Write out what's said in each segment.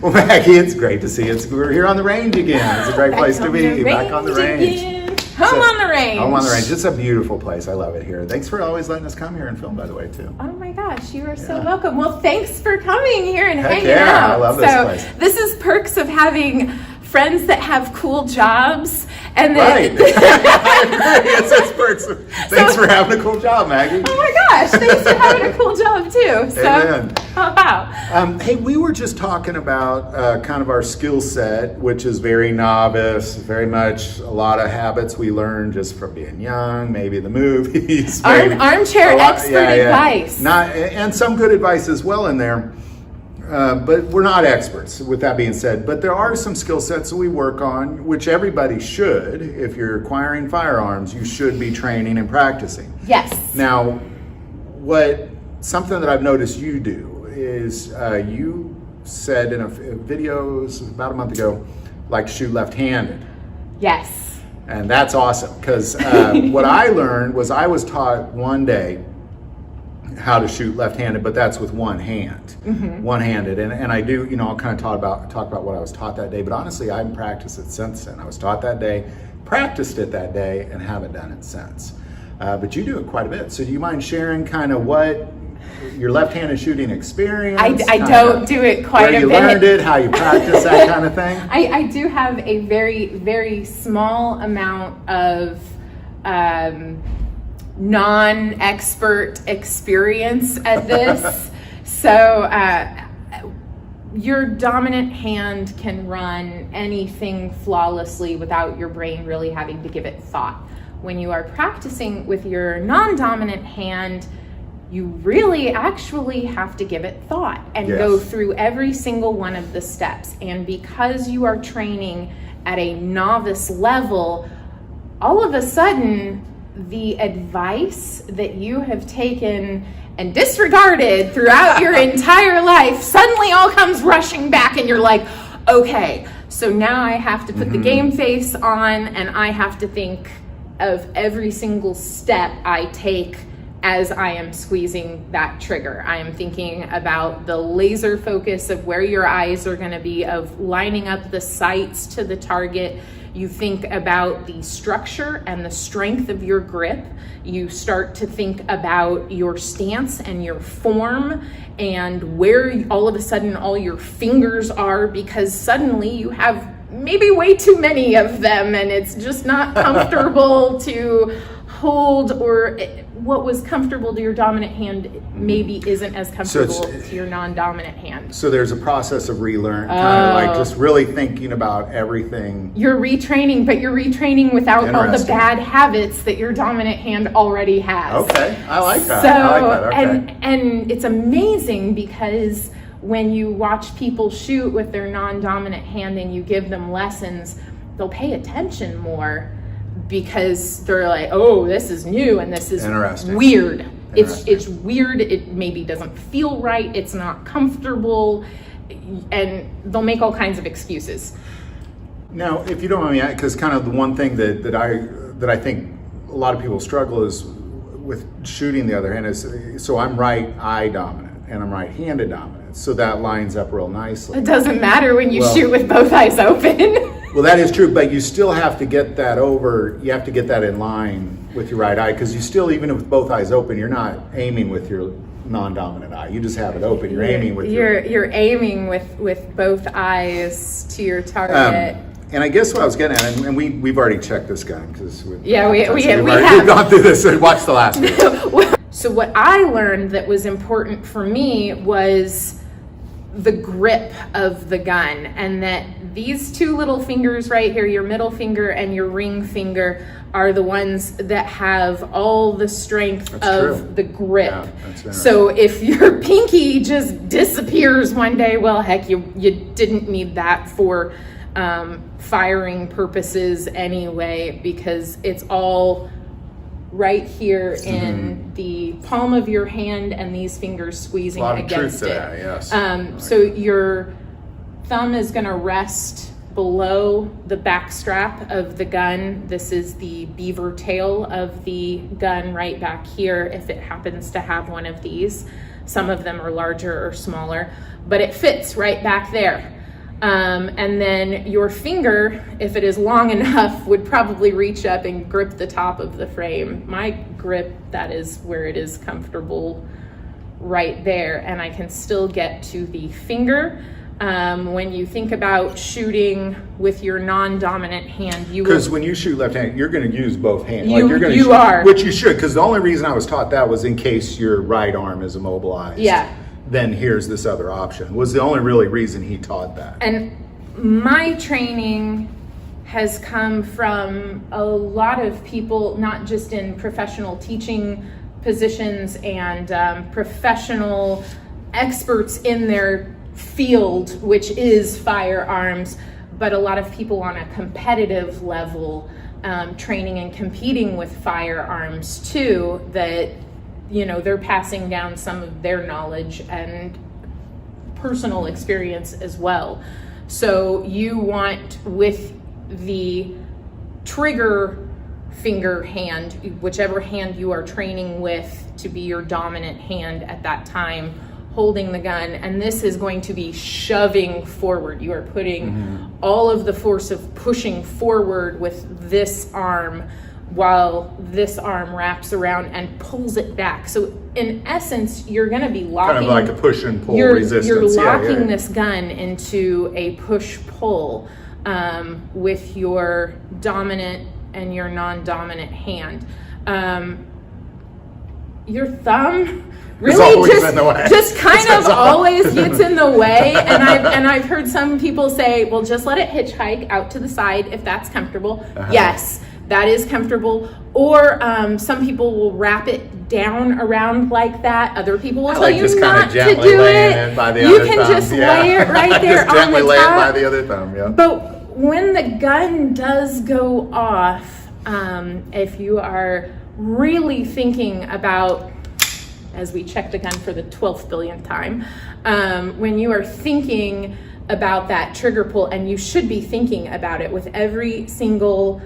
Well, Maggie, it's great to see you. We're here on the range again. It's a great place to be. Back on the range. Home on the range. Home on the range. It's a beautiful place. I love it here. Thanks for always letting us come here and film, by the way, too. Oh my gosh, you are so welcome. Well, thanks for coming here and hanging out. I love this place. This is perks of having friends that have cool jobs. And right. I agree. It's perks. Thanks for having a cool job, Maggie. Oh my gosh, thanks for having a cool job too. So, amen. How about? Hey, we were just talking about kind of our skill set, which is very novice, very much a lot of habits we learned just from being young, maybe the movies. Armchair expert advice. And some good advice as well in there. But we're not experts, with that being said. But there are some skill sets that we work on, which everybody should. If you're acquiring firearms, you should be training and practicing. Yes. Now, something that I've noticed you do is you said in a video about a month ago, like shoot left-handed. Yes. And that's awesome, because what I learned was I was taught one day how to shoot left-handed, but that's with one hand, one-handed. And I do, I'll kind of talk about what I was taught that day, but honestly, I haven't practiced it since then. I was taught that day, practiced it that day, and haven't done it since. But you do it quite a bit. So do you mind sharing kind of what your left-handed shooting experience? I don't do it quite a bit. Where you learned it, how you practice that kind of thing? I do have a very, very small amount of non-expert experience at this. So your dominant hand can run anything flawlessly without your brain really having to give it thought. When you are practicing with your non-dominant hand, you really actually have to give it thought and go through every single one of the steps. And because you are training at a novice level, all of a sudden, the advice that you have taken and disregarded throughout your entire life suddenly all comes rushing back, and you're like, okay, so now I have to put the game face on, and I have to think of every single step I take as I am squeezing that trigger. I am thinking about the laser focus of where your eyes are going to be, of lining up the sights to the target. You think about the structure and the strength of your grip. You start to think about your stance and your form and where all of a sudden all your fingers are, because suddenly you have maybe way too many of them and it's just not comfortable to hold, or what was comfortable to your dominant hand maybe isn't as comfortable to your non-dominant hand. So there's a process of relearn, kind of like just really thinking about everything. You're retraining, but you're retraining without all the bad habits that your dominant hand already has. Okay, I like that. So, I like that. Okay. And it's amazing because when you watch people shoot with their non-dominant hand and you give them lessons, they'll pay attention more, because they're like, oh, this is new and this is weird. It's weird. It maybe doesn't feel right. It's not comfortable, and they'll make all kinds of excuses. Now, if you don't mind me, because kind of the one thing that I think a lot of people struggle is with shooting the other hand is, so I'm right eye dominant and I'm right-handed dominant, so that lines up real nicely. It doesn't matter when you shoot with both eyes open. Well, that is true, but you still have to get that you have to get that in line with your right eye, because you still, even with both eyes open, you're not aiming with your non-dominant eye. You just have it open. You're aiming with you're aiming with both eyes to your target. And I guess what I was getting at, and we've already checked this gun, because we've gone through this and watched the last video. So what I learned that was important for me was the grip of the gun, and that these two little fingers right here, your middle finger and your ring finger, are the ones that have all the strength of the grip. Yeah, so if your pinky just disappears one day, well, heck, you didn't need that for firing purposes anyway, because it's all right here in the palm of your hand and these fingers squeezing against it. Yes. So your thumb is going to rest below the back strap of the gun. This is the beaver tail of the gun right back here, if it happens to have one of these. Some of them are larger or smaller, but it fits right back there. And then your finger, if it is long enough, would probably reach up and grip the top of the frame. My grip, that is where it is comfortable right there. And I can still get to the finger. When you think about shooting with your non-dominant hand, because when you shoot left-handed, you're going to use both hands. You are, which you should. Because the only reason I was taught that was in case your right arm is immobilized. Yeah. Then here's this other option. Was the only really reason he taught that. And my training has come from a lot of people, not just in professional teaching positions and professional experts in their field, which is firearms, but a lot of people on a competitive level, training and competing with firearms too, that they're passing down some of their knowledge and personal experience as well. So you want, with the trigger finger hand, whichever hand you are training with, to be your dominant hand at that time, holding the gun, and this is going to be shoving forward. You are putting all of the force of pushing forward with this arm, while this arm wraps around and pulls it back. So in essence, you're going to be locking, kind of like a push and pull resistance. You're locking this gun into a push-pull with your dominant and your non-dominant hand. Your thumb really just kind of always gets in the way, and I've heard some people say, well, just let it hitchhike out to the side if that's comfortable. Yes, that is comfortable. Or some people will wrap it down around like that. Other people will tell you not to do it. You can just lay it right there on the top. Lay it by the other thumb. Yeah. But when the gun does go off, if you are really thinking about, as we check the gun for the 12th billionth time, when you are thinking about that trigger pull, and you should be thinking about it with every single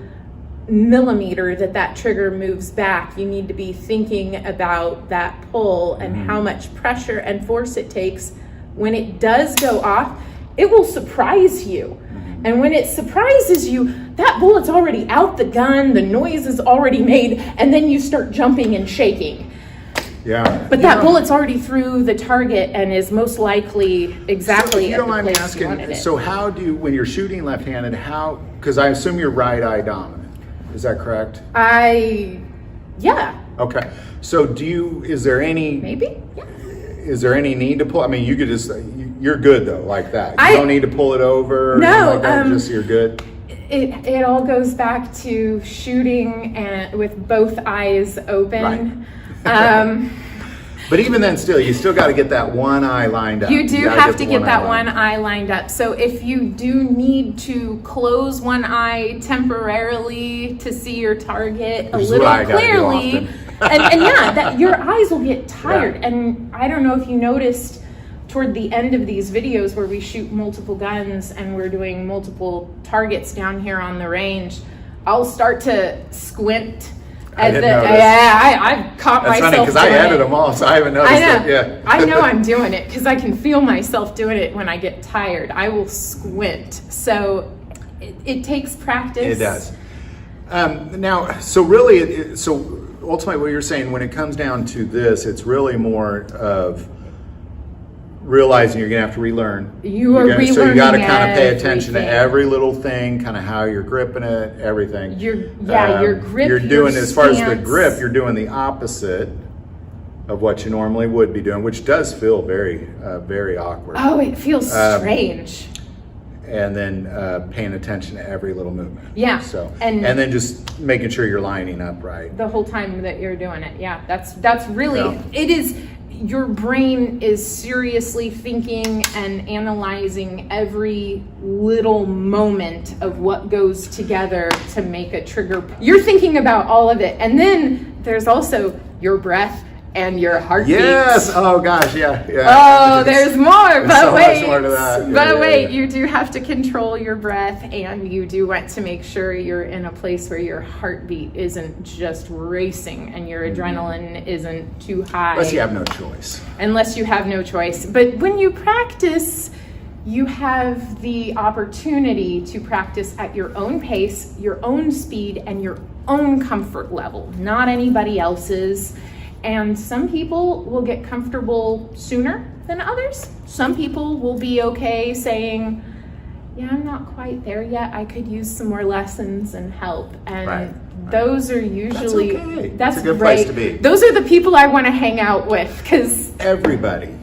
millimeter that trigger moves back, you need to be thinking about that pull and how much pressure and force it takes. When it does go off, it will surprise you. And when it surprises you, that bullet's already out the gun, the noise is already made, and then you start jumping and shaking. Yeah. But that bullet's already through the target and is most likely exactly so at the place you wanted it. So how do you, when you're shooting left-handed, because I assume you're right eye dominant. Is that correct? Yeah. Okay. So is there any... Maybe, yeah. Is there any need to pull? I mean, you could just, you're good though, like that. You don't need to pull it over. No. Like that, just you're good. It all goes back to shooting and with both eyes open. Right. But even then, you still got to get that one eye lined up. You do have to get that one eye lined up. So if you do need to close one eye temporarily to see your target a little clearly, and yeah, your eyes will get tired. Yeah. And I don't know if you noticed toward the end of these videos where we shoot multiple guns and we're doing multiple targets down here on the range, I'll start to squint. I've caught myself. That's funny because I edit them all, so I haven't noticed it. Yeah. I know I'm doing it because I can feel myself doing it when I get tired. I will squint. So it takes practice. It does. Now, so really, so ultimately, what you're saying when it comes down to this, it's really more of realizing you're going to have to relearn. You are relearning. So you got to kind of pay attention to every little thing, kind of how you're gripping it, everything. Your grip. You're doing, as far as the grip, you're doing the opposite of what you normally would be doing, which does feel very, very awkward. Oh, it feels strange. And then paying attention to every little movement. Yeah. So and then just making sure you're lining up right the whole time that you're doing it. Yeah, that's really it is. Your brain is seriously thinking and analyzing every little moment of what goes together to make a trigger. You're thinking about all of it. And then there's also your breath and your heartbeat. Yes. Oh gosh. Yeah. Oh, there's more. But so wait. Much more to that. But wait. You do have to control your breath, and you do want to make sure you're in a place where your heartbeat isn't just racing and your adrenaline isn't too high. Unless you have no choice. Unless you have no choice. But when you practice, you have the opportunity to practice at your own pace, your own speed, and your own comfort level, not anybody else's. And some people will get comfortable sooner than others. Some people will be okay saying, yeah, I'm not quite there yet. I could use some more lessons and help. And those are usually, that's okay. That's a good great. place to be. Those are the people I want to hang out with, because Everybody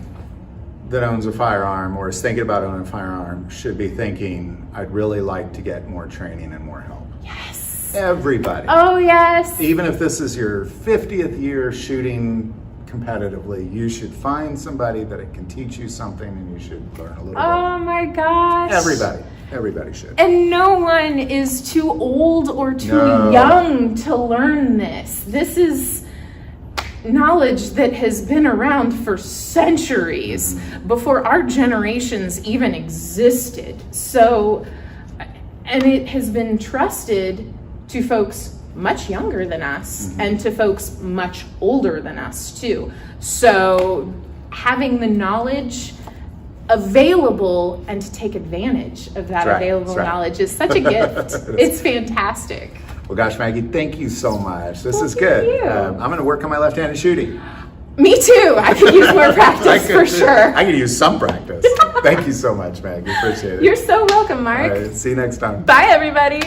that owns a firearm or is thinking about owning a firearm should be thinking, I'd really like to get more training and more help. yes. Everybody. Oh, yes. Even if this is your 50th year shooting competitively, you should find somebody that it can teach you something, and you should learn a little Oh my gosh. bit. Everybody should. And no one is too old or too young to learn this. This is knowledge that has been around for centuries, before our generations even existed. So, and it has been trusted to folks much younger than us and to folks much older than us too. So having the knowledge available and to take advantage of that available knowledge is such a gift. It's fantastic. Well, gosh, Maggie, thank you so much. This is thank good. you. I'm going to work on my left-handed shooting. Me too. I could use more practice for sure. I could use some practice. Thank you so much, Maggie. Appreciate it. You're so welcome, Mark. All right, see you next time. Bye, everybody.